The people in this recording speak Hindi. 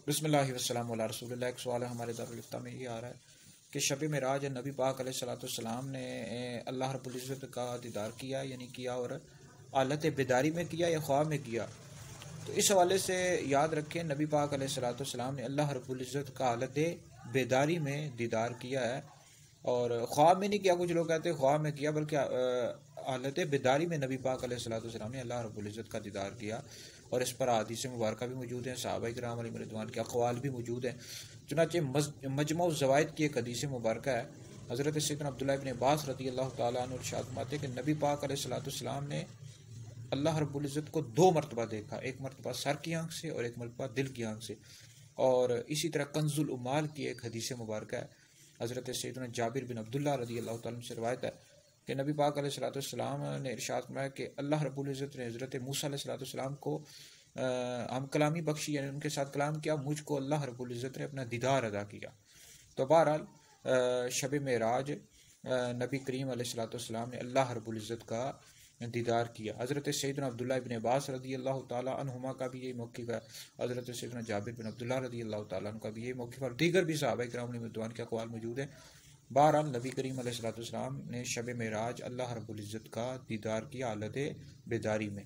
बिस्मिल्लाहि वस्सलामु अला रसूलिल्लाह। एक सवाल है हमारे दारुल-इफ्ता में ये आ रहा है कि शब मेराज नबी पाक अलैहिस्सलाम ने अल्लाह रब्बुल इज़्ज़त का दीदार किया, यानी किया, और हालत बेदारी में किया या ख्वाब में किया। तो इस हवाले से याद रखें, नबी पाक अलैहिस्सलाम ने अल्लाह रब्बुल इज़्ज़त का हालत बेदारी में दीदार किया है, और ख्वाब में नहीं किया। कुछ लोग कहते हैं ख्वाब में किया, बल्कि हालत बेदारी में नबी पाक अलैहिस्सलाम ने अल्लाह रब्बुल इज़्ज़त का दीदार किया। और इस पर हदीस मुबारक भी मौजूद हैं, सहाबा किराम अलैहिम रिज़वान के अक़वाल भी मौजूद हैं। चुनांचे मजमू ज़वाइद की एक हदीस मुबारक है, हज़रत सैयदना अब्दुल्लाह इब्न अब्बास रज़ियल्लाहु तआला अन्हु इरशाद फरमाते कि नबी पाक अलैहिस्सलाम ने अल्लाह रब्बुल इज़्ज़त को दो मरतबा देखा, एक मरतबा सर की आंख से और एक मरतबा दिल की आंख से। और इसी तरह कंजुल उमाल की एक हदीस मुबारक है, हज़रत सैयदना जाबिर बिन अब्दुल्लाह रज़ियल्लाहु तआला अन्हु से रवायत है कि नबी पाक अलैहिस्सलाम ने इरशाद फरमाया कि अल्लाह रब्बुल इज़्ज़त ने हज़रत मूसा अलैहिस्सलाम को हम कलामी बख्शी, यानी उनके साथ कलाम किया, मुझको अल्लाह रब्बुल इज़्ज़त ने अपना दीदार अदा किया। तो बहरहाल शब मेराज नबी करीम अलैहिस्सलाम ने अल्लाह रब्बुल इज़्ज़त का दीदार किया। हज़रत सैयदना अब्दुल्लाह इब्न अब्बास रज़ियल्लाहु तआला अन्हुमा का भी यही मौक़िफ़ है, हज़रत सैयदना जाबिर बिन अब्दुल्लाह रज़ियल्लाहु तआला अन्हु का भी यही मौक़िफ़ है, और दीगर भी सहाबा किराम अलैहिम रिज़वान के अक़वाल मौजूद हैं। बहरहाल नबी करीम अलैहिस्सलाम ने शब मेराज अल्लाह रब्बुल इज़्ज़त का दीदार किया हालत बेदारी में।